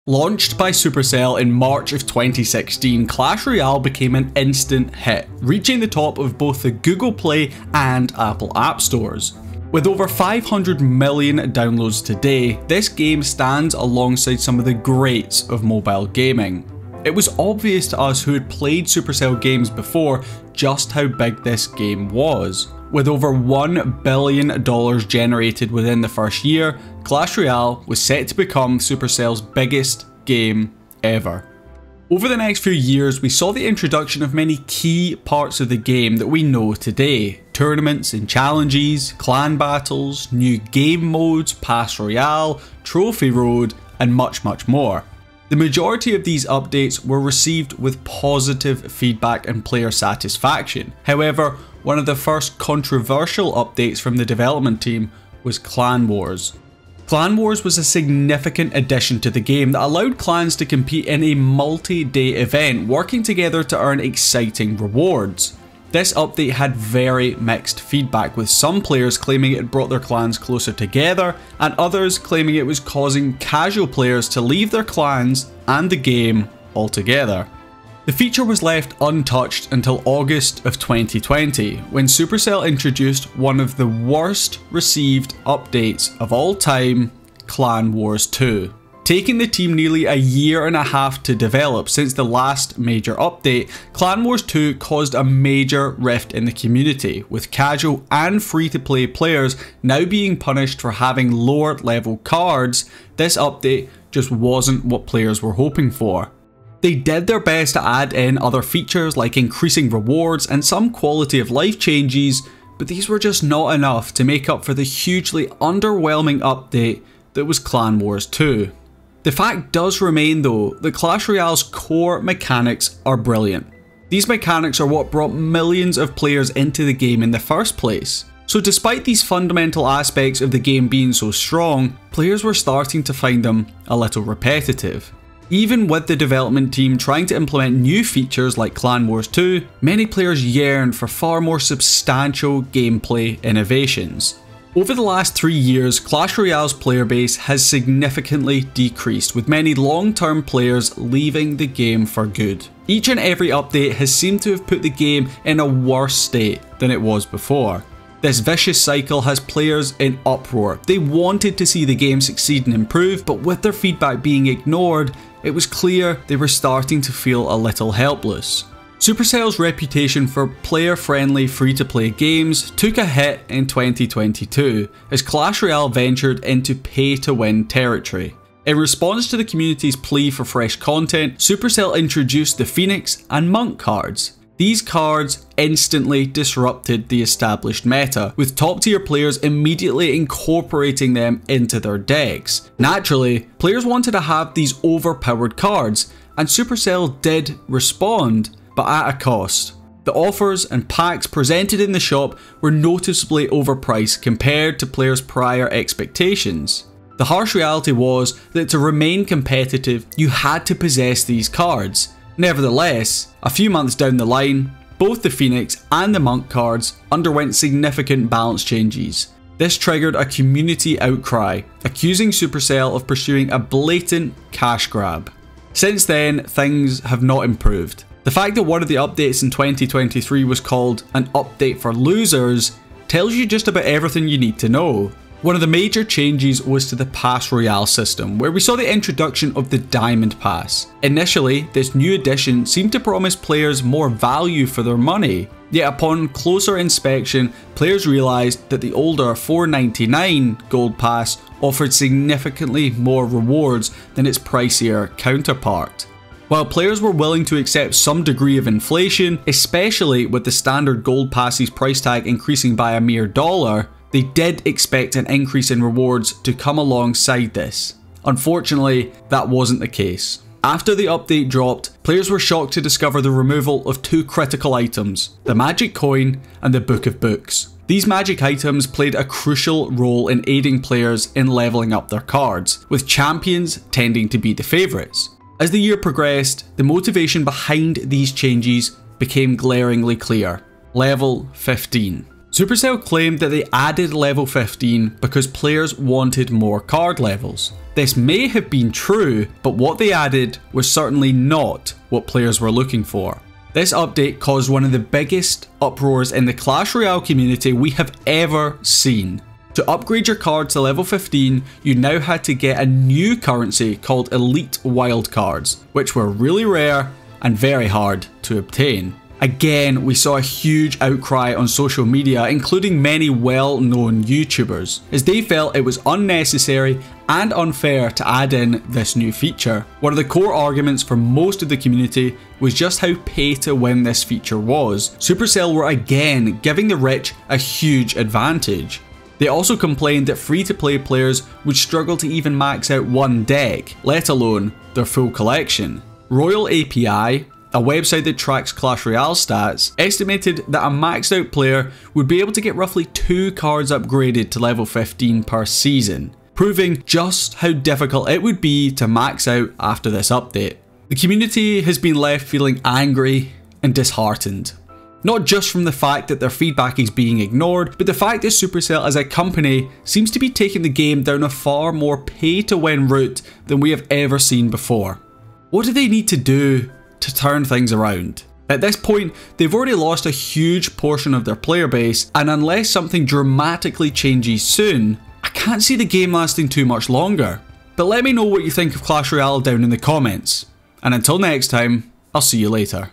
Launched by Supercell in March of 2016, Clash Royale became an instant hit, reaching the top of both the Google Play and Apple App Stores. With over 500 million downloads today, this game stands alongside some of the greats of mobile gaming. It was obvious to us who had played Supercell games before just how big this game was. With over $1 billion generated within the first year, Clash Royale was set to become Supercell's biggest game ever. Over the next few years, we saw the introduction of many key parts of the game that we know today. Tournaments and challenges, clan battles, new game modes, Pass Royale, Trophy Road, and much more. The majority of these updates were received with positive feedback and player satisfaction. However, one of the first controversial updates from the development team was Clan Wars. Clan Wars was a significant addition to the game that allowed clans to compete in a multi-day event, working together to earn exciting rewards. This update had very mixed feedback, with some players claiming it brought their clans closer together, and others claiming it was causing casual players to leave their clans and the game altogether. The feature was left untouched until August of 2020, when Supercell introduced one of the worst received updates of all time, Clan Wars 2. Taking the team nearly a year and a half to develop since the last major update, Clan Wars 2 caused a major rift in the community, with casual and free-to-play players now being punished for having lower level cards. This update just wasn't what players were hoping for. They did their best to add in other features like increasing rewards and some quality of life changes, but these were just not enough to make up for the hugely underwhelming update that was Clan Wars 2. The fact does remain though that Clash Royale's core mechanics are brilliant. These mechanics are what brought millions of players into the game in the first place. So despite these fundamental aspects of the game being so strong, players were starting to find them a little repetitive. Even with the development team trying to implement new features like Clan Wars 2, many players yearned for far more substantial gameplay innovations. Over the last 3 years, Clash Royale's player base has significantly decreased, with many long-term players leaving the game for good. Each and every update has seemed to have put the game in a worse state than it was before. This vicious cycle has players in uproar. They wanted to see the game succeed and improve, but with their feedback being ignored, it was clear they were starting to feel a little helpless. Supercell's reputation for player-friendly free-to-play games took a hit in 2022 as Clash Royale ventured into pay-to-win territory. In response to the community's plea for fresh content, Supercell introduced the Phoenix and Monk cards. These cards instantly disrupted the established meta, with top-tier players immediately incorporating them into their decks. Naturally, players wanted to have these overpowered cards, and Supercell did respond, but at a cost. The offers and packs presented in the shop were noticeably overpriced compared to players' prior expectations. The harsh reality was that to remain competitive, you had to possess these cards. Nevertheless, a few months down the line, both the Phoenix and the Monk cards underwent significant balance changes. This triggered a community outcry, accusing Supercell of pursuing a blatant cash grab. Since then, things have not improved. The fact that one of the updates in 2023 was called an update for losers tells you just about everything you need to know. One of the major changes was to the Pass Royale system, where we saw the introduction of the Diamond Pass. Initially, this new addition seemed to promise players more value for their money, yet upon closer inspection, players realised that the older $4.99 Gold Pass offered significantly more rewards than its pricier counterpart. While players were willing to accept some degree of inflation, especially with the standard Gold Pass's price tag increasing by a mere $1, they did expect an increase in rewards to come alongside this. Unfortunately, that wasn't the case. After the update dropped, players were shocked to discover the removal of two critical items, the Magic Coin and the Book of Books. These magic items played a crucial role in aiding players in leveling up their cards, with champions tending to be the favourites. As the year progressed, the motivation behind these changes became glaringly clear. Level 15. Supercell claimed that they added level 15 because players wanted more card levels. This may have been true, but what they added was certainly not what players were looking for. This update caused one of the biggest uproars in the Clash Royale community we have ever seen. To upgrade your card to level 15, you now had to get a new currency called Elite Wildcards, which were really rare and very hard to obtain. Again, we saw a huge outcry on social media, including many well-known YouTubers, as they felt it was unnecessary and unfair to add in this new feature. One of the core arguments for most of the community was just how pay-to-win this feature was. Supercell were again giving the rich a huge advantage. They also complained that free-to-play players would struggle to even max out one deck, let alone their full collection. Royale API, a website that tracks Clash Royale stats, estimated that a maxed out player would be able to get roughly 2 cards upgraded to level 15 per season, proving just how difficult it would be to max out after this update. The community has been left feeling angry and disheartened. Not just from the fact that their feedback is being ignored, but the fact that Supercell as a company seems to be taking the game down a far more pay-to-win route than we have ever seen before. What do they need to do to turn things around? At this point, they've already lost a huge portion of their player base, and unless something dramatically changes soon, I can't see the game lasting too much longer. But let me know what you think of Clash Royale down in the comments. And until next time, I'll see you later.